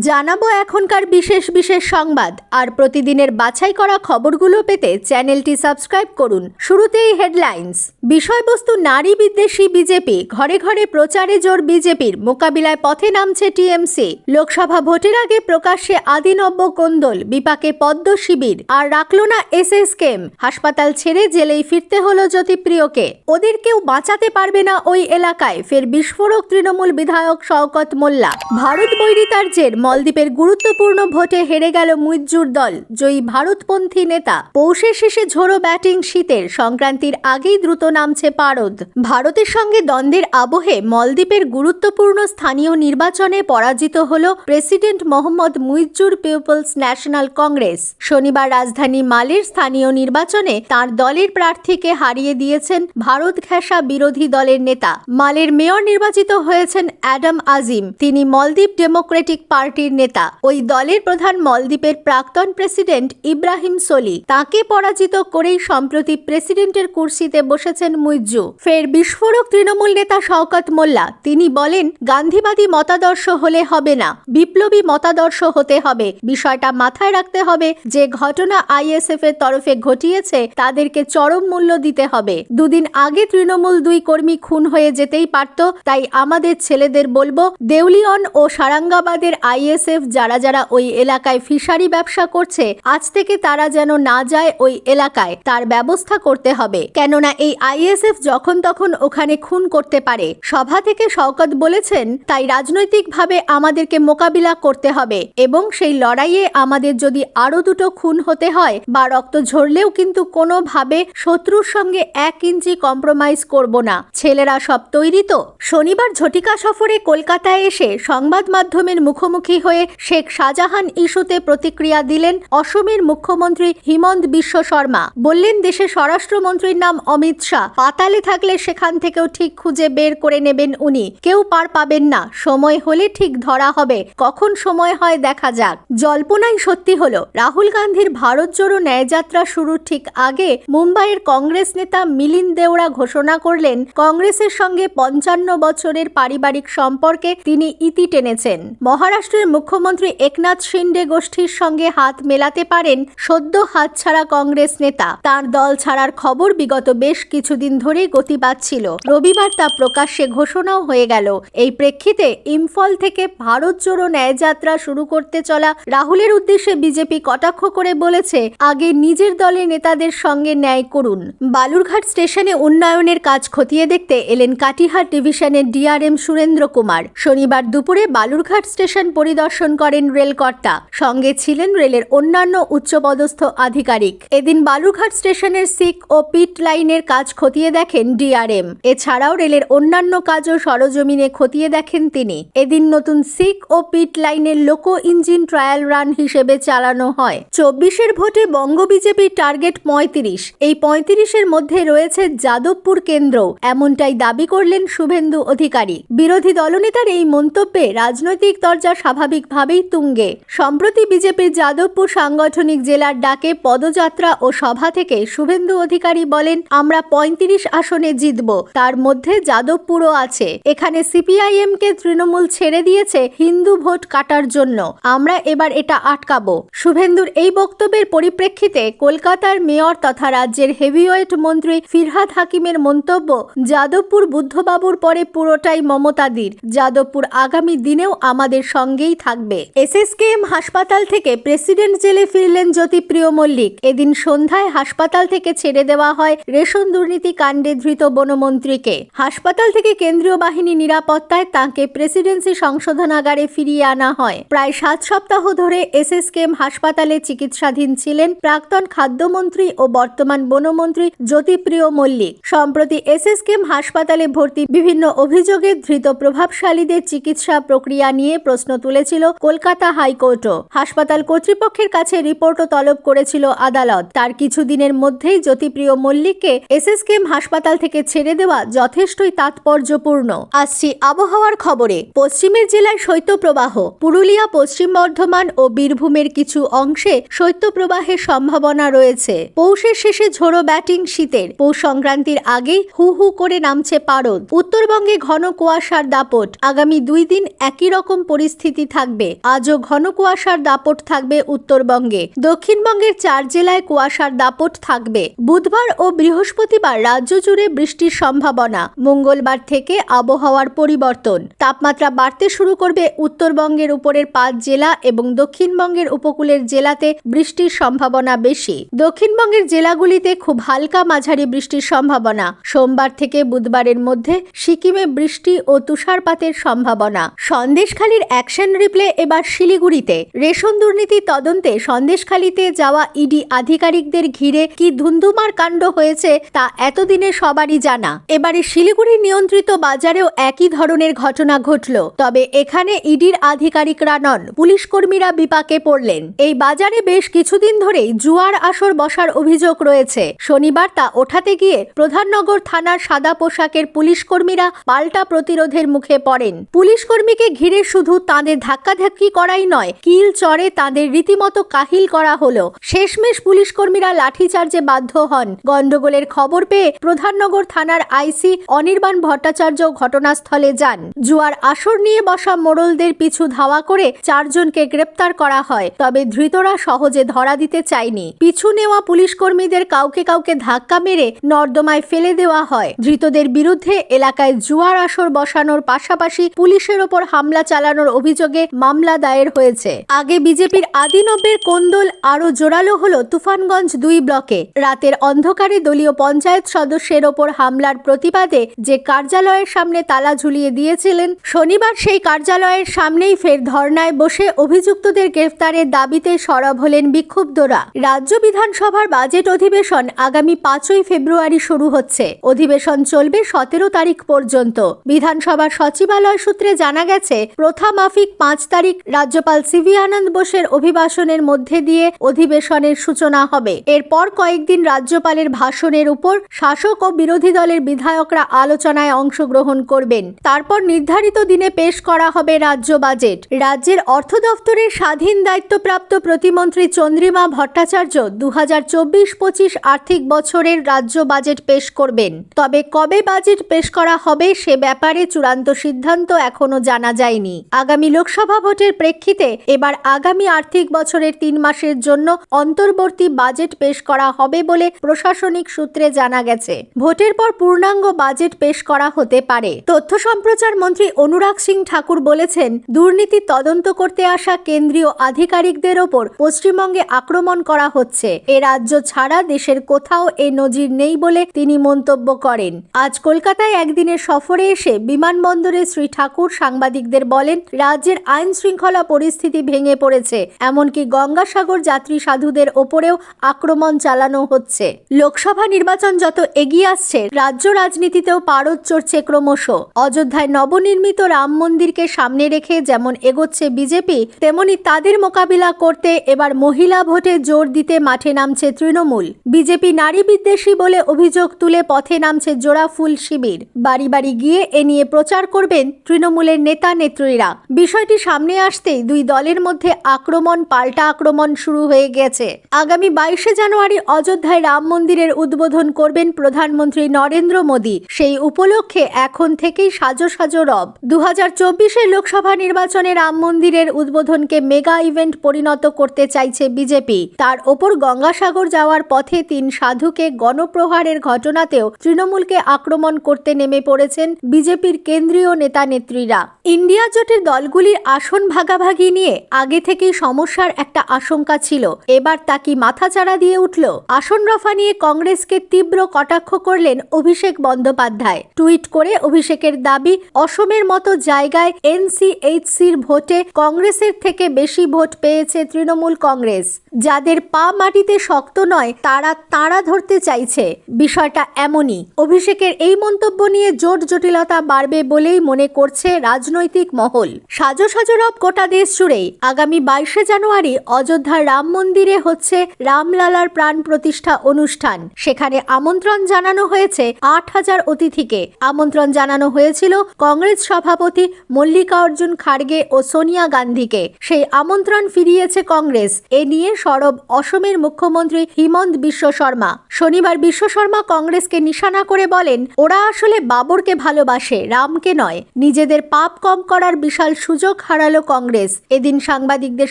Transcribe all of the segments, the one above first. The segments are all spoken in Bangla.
জানাবো এখনকার বিশেষ বিশেষ সংবাদ আর প্রতিদিনের বাছাই করা খবরগুলো পেতে চ্যানেলটি সাবস্ক্রাইব করুন। শুরুতেই হেডলাইন্স। বিষয়বস্তু নারী বিদ্বেষী বিজেপি, ঘরে ঘরে প্রচারে জোর বিজেপির, মোকাবিলায় পথে নামছে টিএমসি। লোকসভা ভোটের আগে প্রকাশ্যে আদিনব্য কোন্দল, বিপাকে পদ্ম শিবির, আর রাখল না এসএসকেএম। হাসপাতাল ছেড়ে জেলেই ফিরতে হলো জ্যোতিপ্রিয়কে। ওদের কেউ বাঁচাতে পারবে না ওই এলাকায়, ফের বিস্ফোরক তৃণমূল বিধায়ক শওকত মোল্লা। ভারত বৈরিতার জের, মলদ্বীপের গুরুত্বপূর্ণ ভোটে হেরে গেল মুইজ্জুর দল, জয়ী ভারতপন্থী নেতা। পৌষের শেষে ঝোড়ো ব্যাটিং শীতের, সংক্রান্তির আগেই দ্রুত নামছে পারদ। ভারতের সঙ্গে দ্বন্দ্বের আবহে মলদ্বীপের গুরুত্বপূর্ণ স্থানীয় নির্বাচনে পরাজিত হল প্রেসিডেন্ট মোহাম্মদ মুইজ্জুর পিপলস ন্যাশনাল কংগ্রেস। শনিবার রাজধানী মালের স্থানীয় নির্বাচনে তার দলের প্রার্থীকে হারিয়ে দিয়েছেন ভারত ঘেঁষা বিরোধী দলের নেতা। মালের মেয়র নির্বাচিত হয়েছেন অ্যাডাম আজিম। তিনি মলদ্বীপ ডেমোক্রেটিক পার্টির নেতা। ওই দলের প্রধান মলদ্বীপের প্রাক্তন প্রেসিডেন্ট ইব্রাহিম সোলি। তাকে পরাজিত করেই সম্প্রতি প্রেসিডেন্টের কুর্সিতে বসেছেন মুইজ্জু। ফের বিস্ফোরক তৃণমূল নেতা শওকত মোল্লা। তিনি বলেন, গান্ধীবাদী মতাদর্শ হলে হবে না, বিপ্লবী মতাদর্শ হতে হবে। বিষয়টা মাথায় রাখতে হবে যে ঘটনা আইএসএফ এর তরফে ঘটিয়েছে তাদেরকে চরম মূল্য দিতে হবে। দুদিন আগে তৃণমূল 2 কর্মী খুন হয়ে যেতেই পারত। তাই আমাদের ছেলেদের বলবো, দেউলিয়ন ও সারাঙ্গাবাদের আইএসএফ যারা যারা ওই এলাকায় ফিশারি ব্যবসা করছে, আজ থেকে তারা যেন না যায় ওই এলাকায়, তার ব্যবস্থা করতে হবে। কেননা এই আইএসএফ যখন তখন ওখানে খুন করতে পারে। সভা থেকে শওকত বলেছেন, তাই রাজনৈতিকভাবে আমাদেরকে মোকাবিলা করতে হবে এবং সেই লড়াইয়ে আমাদের যদি আরো 2 খুন হতে হয় বা রক্ত ঝরলেও কিন্তু কোনোভাবে শত্রুর সঙ্গে 1 ইঞ্চি কম্প্রোমাইজ করব না। ছেলেরা সব তৈরি তো? শনিবার ঝটিকা সফরে কলকাতায় এসে সংবাদ মাধ্যমের মুখোমুখি হয়ে শেখ শাহজাহান ইস্যুতে প্রতিক্রিয়া দিলেন অসমের মুখ্যমন্ত্রী হিমন্ত বিশ্ব শর্মা। বললেন, দেশে স্বরাষ্ট্রমন্ত্রীর নাম অমিত শাহ, পাতালে থাকলে সেখান থেকেও ঠিক খুঁজে বের করে নেবেন উনি। কেউ পার পাবেন না, সময় হলে ঠিক ধরা হবে। কখন সময় হয় দেখা যাক। জল্পনাই সত্যি হলো, রাহুল গান্ধীর ভারত জোড়ো ন্যায়যাত্রা শুরুর ঠিক আগে মুম্বাইয়ের কংগ্রেস নেতা মিলিন্দ দেওরা ঘোষণা করলেন, কংগ্রেসের সঙ্গে 55 বছরের পারিবারিক সম্পর্কে তিনি ইতি টেনেছেন। মহারাষ্ট্রের মুখ্যমন্ত্রী একনাথ শিন্ডে গোষ্ঠীর সঙ্গে হাত মেলাতে পারেন সদ্য হাতছাড়া কংগ্রেস নেতা। তার দল ছাড়ার খবর বিগত বেশ কিছুদিন ধরেই গতি পাচ্ছিল। রবিবার তা প্রকাশ্যে ঘোষণাও হয়ে গেল। এই প্রেক্ষিতে ইম্ফল থেকে ভারত জোড়ো ন্যায়যাত্রা শুরু করতে চলা রাহুলের উদ্দেশ্যে বিজেপি কটাক্ষ করে বলেছে, আগে নিজের দলের নেতাদের সঙ্গে ন্যায় করুন। বালুরঘাট স্টেশনে উন্নয়নের কাজ খতিয়ে দেখতে এলেন কাটিহার ডিভিশনের ডিআরএম সুরেন্দ্র কুমার। শনিবার দুপুরে বালুরঘাট স্টেশন পরিদর্শন করেন রেলকর্তা। সঙ্গে ছিলেন রেলের অন্যান্য উচ্চপদস্থ আধিকারিক। এদিন বালুরঘাট স্টেশনের সিক ও পিট লাইনের কাজ খতিয়ে দেখেন ডিআরএম। এছাড়াও রেলের অন্যান্য কাজও সরজমিনে খতিয়ে দেখেন তিনি। এদিন নতুন সিক ও পিট লাইনের লোকো ইঞ্জিন ট্রায়াল রান হিসেবে চালানো হয়। 24-এর ভোটে বঙ্গ বিজেপির টার্গেট 35। এই 35-এর মধ্যে রয়েছে যাদবপুর কেন্দ্র, এমনটাই দাবি করলেন শুভেন্দু অধিকারী। বিরোধী দলনেতার এই মন্তব্যে রাজনৈতিক দরজা স্বাভাবিকভাবেই তুঙ্গে। সম্প্রতি বিজেপির যাদবপুর সাংগঠনিক জেলার ডাকে পদযাত্রা ও সভা থেকে শুভেন্দু অধিকারী বলেন, আমরা 35 আসনে জিতব, তার মধ্যে যাদবপুরও আছে। এখানে সিপিআইএম কে তৃণমূল ছেড়ে দিয়েছে হিন্দু ভোট কাটার জন্য, আমরা এবার এটা আটকাবো। শুভেন্দুর এই বক্তব্যের পরিপ্রেক্ষিতে কলকাতার মেয়র তথা রাজ্যের হেভিওয়েট মন্ত্রী ফিরহাদ হাকিমের মন্তব্য, যাদবপুর বুদ্ধবাবুর পরে পুরোটাই মমতাদির। যাদবপুর আগামী দিনেও আমাদের সঙ্গেই থাকবে। এসএসকেএম হাসপাতাল থেকে প্রেসিডেন্ট জেলে ফিরলেন জ্যোতিপ্রিয় মল্লিক। এদিন সন্ধ্যায় হাসপাতাল থেকে ছেড়ে দেওয়া হয় রেশন দুর্নীতি কাণ্ডে ধৃত বনমন্ত্রীকে। হাসপাতাল থেকে কেন্দ্রীয় বাহিনী নিরাপত্তায় তাঁকে প্রেসিডেন্সি সংশোধনাগারে ফিরিয়ে আনা হয়। প্রায় 7 সপ্তাহ ধরে এসএসকেএম হাসপাতালে চিকিৎসাধীন ছিলেন প্রাক্তন খাদ্যমন্ত্রী ও বর্তমান বনমন্ত্রী জ্যোতিপ্রিয় মল্লিক। সম্প্রতি এসএসকেএম হাসপাতালে ভর্তি বিভিন্ন অভিযোগে ধৃত প্রভাবশালীদের চিকিৎসা প্রক্রিয়া নিয়ে প্রশ্ন তুলেছিল কলকাতা হাইকোর্টও। হাসপাতাল কর্তৃপক্ষের কাছে রিপোর্টও তলব করেছিল আদালত। তার কিছুদিনের মধ্যেই জ্যোতিপ্রিয় মল্লিককে এসএসকেএম হাসপাতাল থেকে ছেড়ে দেওয়া যথেষ্টই তাৎপর্যপূর্ণ। আসছি আবহাওয়ার খবরে। পশ্চিমের জেলায় শৈত্যপ্রবাহ। পুরুলিয়া, পশ্চিম বর্ধমান ও বীরভূমের কিছু অংশে শৈত্যপ্রবাহের সম্ভাবনা রয়েছে। পৌষের শেষে ঝোড়ো ব্যাটিং শীতের। পৌষ সংক্রান্তির আগেই হু হু করে নামছে পারদ। উত্তরবঙ্গে ঘন কুয়াশার দাপট। আগামী 2 দিন একই রকম পরিস্থিতি থাকবে। আজও ঘন কুয়াশার দাপট থাকবে উত্তরবঙ্গে। দক্ষিণবঙ্গের 4 জেলায় কুয়াশার দাপট থাকবে। বুধবার ও বৃহস্পতিবার রাজ্য জুড়ে বৃষ্টির সম্ভাবনা। মঙ্গলবার থেকে আবহাওয়ার পরিবর্তন। তাপমাত্রা বাড়তে শুরু করবে। উত্তরবঙ্গের উপরের 5 জেলা এবং দক্ষিণবঙ্গের উপকূলের জেলাতে বৃষ্টির সম্ভাবনা বেশি। দক্ষিণবঙ্গের জেলাগুলিতে খুব হালকা মাঝারি বৃষ্টির সম্ভাবনা। সোমবার থেকে বুধবারের মধ্যে সিকিমে বৃষ্টি ও তুষারপাতের সম্ভাবনা। সন্দেশখালীর অ্যাকশন রিপ্লে এবার শিলিগুড়িতে। রেশন দুর্নীতি তদন্তে সন্দেশখালীতে যাওয়া ইডি আধিকারিকদের ঘিরে কি ধুন্ধুমার কাণ্ড হয়েছে তা এতদিনে সবারই জানা। এবারে শিলিগুড়ির নিয়ন্ত্রিত বাজারেও একই ধরনের ঘটনা ঘটল। তবে এখানে ইডির আধিকারিকরা নন, পুলিশ কর্মীরা বিপাকে পড়লেন। এই বাজারে বেশ কিছুদিন ধরেই জুয়ার আসর বসার অভিযোগ রয়েছে। শনিবার তা ওঠাতে গিয়ে প্রধাননগর থানার সাদা পোশাকের পুলিশ কর্মীরা পাল্টা প্রতিরোধের মুখে পড়েন। পুলিশ কর্মীকে ঘিরে শুধু তাঁদের ধাক্কাধাক্কি করাই নয়, কিল চড়ে তাঁদের রীতিমতো কাহিল করা হলো। শেষমেশ পুলিশ কর্মীরা লাঠিচার্জে বাধ্য হন। গন্ডগোলের খবর পেয়ে প্রধাননগর থানার আইসি অনির্বাণ ভট্টাচার্য ঘটনাস্থলে যান। জুয়ার আসর নিয়ে বসা মোড়লদের পিছু ধাওয়া করে 4 জনকে গ্রেপ্তার করা হয়। তবে ধৃতরা সহজে ধরা দিতে চায়নি। পিছু নেওয়া পুলিশ কর্মীদের কাউকে ধাক্কা মেরে নর্দমায় ফেলে দেওয়া হয়। ধৃতদের বিরুদ্ধে এলাকায় জুয়ার আসর বসানোর পাশাপাশি পুলিশের ওপর হামলা চালানোর অভিযোগে মামলা দায়ের হয়েছে। আগে বিজেপির আদিনব্যের কোন্দল আরও জোরালো হলো তুফানগঞ্জ 2 ব্লকে। রাতের অন্ধকারে দলীয় পঞ্চায়েত সদস্যের ওপর হামলার প্রতিবাদে যে কার্যালয়ের সামনে তালা ঝুলিয়ে দিয়েছিলেন, শনিবার সেই কার্যালয়ের সামনেই ফের ধর্নায় বসে অভিযুক্তদের গ্রেফতারের দাবিতে সরব হলেন বিক্ষুব্ধরা। রাজ্য বিধানসভার বাজেট অধিবেশন আগামী 5ই ফেব্রুয়ারি শুরু হচ্ছে। অধিবেশন চলবে 17 তারিখ পর্যন্ত। বিধানসভার সচিবালয় সূত্রে জানা গেছে, প্রথা মাফিক 5 তারিখ রাজ্যপাল সিভি আনন্দ বোসের অভিভাষণের মধ্যে দিয়ে অধিবেশনের সূচনা হবে। এরপর কয়েকদিন রাজ্যপালের ভাষণের উপর শাসক ও বিরোধী দলের বিধায়করা আলোচনায় অংশগ্রহণ করবেন। তারপর নির্ধারিত দিনে পেশ করা হবে রাজ্য বাজেট। রাজ্যের অর্থ দফতরের স্বাধীন দায়িত্বপ্রাপ্ত প্রতিমন্ত্রী চন্দ্রিমা ভট্টাচার্য 2024-25 আর্থিক বছরের রাজ্য বাজেট পেশ করবেন। তবে কবে বাজেট পেশ করা হবে সে ব্যাপারে চূড়ান্ত সিদ্ধান্ত এখনো জানা যায়নি। আগামী লোকসভা ভোটের প্রেক্ষিতে এবার আগামী আর্থিক বছরের 3 মাসের জন্য অন্তর্বর্তী বাজেট পেশ করা হবে বলে প্রশাসনিক সূত্রে জানা গেছে। ভোটের পর পূর্ণাঙ্গ বাজেট পেশ করা হতে পারে। তথ্য সম্প্রচার মন্ত্রী অনুরাগ সিং ঠাকুর বলেছেন, দুর্নীতি তদন্ত করতে আসা কেন্দ্রীয় আধিকারিকদের ওপর পশ্চিমবঙ্গে আক্রমণ করা হচ্ছে। এ রাজ্য ছাড়া দেশের কোথাও এ নজির নেই বলে তিনি মন্তব্য করেন। আজ কলকাতায় একদিনের সফরে এসে বিমানবন্দরে শ্রী ঠাকুর সাংবাদিকদের বলেন, রাজ্যের আইন শৃঙ্খলা পরিস্থিতি ভেঙে পড়েছে। এমনকি গঙ্গাসাগর যাত্রী সাধুদের ওপরেও আক্রমণ চালানো হচ্ছে। লোকসভা নির্বাচন যত এগিয়ে আসছে, রাজ্য রাজনীতিতেও পারদ চড়ছে ক্রমশ। অযোধ্যায় নবনির্মিত রাম মন্দিরকে সামনে রেখে যেমন এগোচ্ছে বিজেপি, তেমনি তাদের মোকাবিলা করতে এবার মহিলা ভোটে জোর দিতে মাঠে নামছে তৃণমূল। বিজেপি নারী বিদ্বেষী বলে অভিযোগ তুলে পথে নামছে জোড়া ফুল শিবির। বাড়ি বাড়ি গিয়ে এ নিয়ে প্রচার করবেন তৃণমূলের নেতা নেত্রীরা। বিষয়টি সামনে আসতেই দুই দলের মধ্যে আক্রমণ পাল্টা আক্রমণ শুরু হয়ে গেছে। আগামী 22শে জানুয়ারি অযোধ্যায় রাম মন্দিরের উদ্বোধন করবেন প্রধানমন্ত্রী নরেন্দ্র মোদী। সেই উপলক্ষে এখন থেকেই সাজো সাজো রব। 2024-এর লোকসভা নির্বাচনে রাম মন্দিরের উদ্বোধনকে মেগা ইভেন্ট পরিণত করতে চাইছে বিজেপি। তার ওপর গঙ্গাসাগর যাওয়ার পথে 3 সাধুকে গণপ্রহারের ঘটনাতেও তৃণমূলকে আক্রমণ করতে নেমে পড়েছেন বিজেপির কেন্দ্রীয় নেতা নেত্রীরা। ইন্ডিয়া জোটের দলগুলির আসন ভাগাভাগি নিয়ে আগে থেকেই সমস্যার একটা আশঙ্কা ছিল। এবার তা কি মাথাচাড়া দিয়ে উঠল? আসন রফা নিয়ে কংগ্রেসকে তীব্র কটাক্ষ করলেন অভিষেক বন্দ্যোপাধ্যায়। টুইট করে অভিষেকের দাবি, অসমের মতো জায়গায় এনসিএইচসির ভোটে কংগ্রেসের থেকে বেশি ভোট পেয়েছে তৃণমূল কংগ্রেস। যাদের পা মাটিতে শক্ত নয় তারা তাড়া ধরতে চাইছে। বিষয়টা এমনই। অভিষেকের এই মন্তব্য নিয়ে জোট জটিলতা বাড়বে বলেই মনে করছে রাজনৈতিক মহল। সাজো সাজো রব গোটা দেশ জুড়েই। আগামী 22শে জানুয়ারি অযোধ্যার রাম মন্দিরে হচ্ছে রামলালার প্রাণ প্রতিষ্ঠা অনুষ্ঠান। সেখানে আমন্ত্রণ জানানো হয়েছে 8000 অতিথিকে। আমন্ত্রণ জানানো হয়েছিল কংগ্রেস সভাপতি মল্লিকার্জুন খাড়গে ও সোনিয়া গান্ধীকে। সেই আমন্ত্রণ ফিরিয়েছে কংগ্রেস। এ নিয়ে সরব অসমের মুখ্যমন্ত্রী হিমন্ত বিশ্ব শর্মা। শনিবার বিশ্ব শর্মা কংগ্রেসকে নিশানা করে বলেন, ওরা আসলে বাবরকে ভালোবাসে, রামকে নয়। নিজেদের পাপ কম করার বিশাল সুযোগ হারালো কংগ্রেস। এদিন সাংবাদিকদের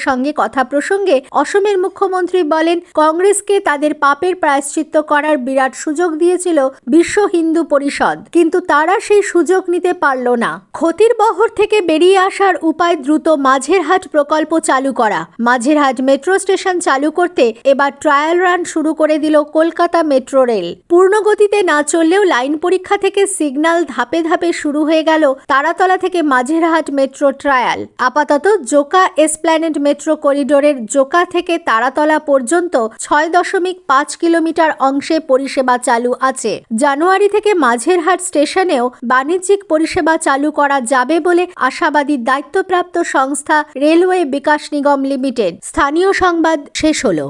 সঙ্গে কথা প্রসঙ্গে অসমের মুখ্যমন্ত্রী বলেন, কংগ্রেসকে তাদের পাপের প্রায়শ্চিত্ত করার বিরাট সুযোগ দিয়েছিল বিশ্ব হিন্দু পরিষদ, কিন্তু তারা সেই সুযোগ নিতে পারল না। ক্ষতির বহর থেকে বেরিয়ে আসার উপায় দ্রুত মাঝেরহাট প্রকল্প চালু করা। মাঝেরহাট মেট্রো স্টেশন চালু করতে এবার ট্রায়াল রান শুরু করে দিল কলকাতা মেট্রো রেল। পূর্ণগতিতে না চললেও লাইন পরীক্ষা থেকে সিগন্যাল ধাপে ধাপে শুরু হয়ে গেল তারাতলা থেকে মাঝেরহাট মেট্রো ট্রায়াল। আপাতত জোকা এসপ্ল্যানেড মেট্রো করিডোরের জোকা থেকে তারাতলা পর্যন্ত 6.5 কিলোমিটার অংশে পরিষেবা চালু আছে। জানুয়ারি থেকে মাঝেরহাট স্টেশনেও বাণিজ্যিক পরিষেবা চালু করা যাবে বলে আশাবাদী দায়িত্বপ্রাপ্ত সংস্থা রেলওয়ে বিকাশ নিগম লিমিটেড। স্থানীয় সংবাদ শেষ হলো।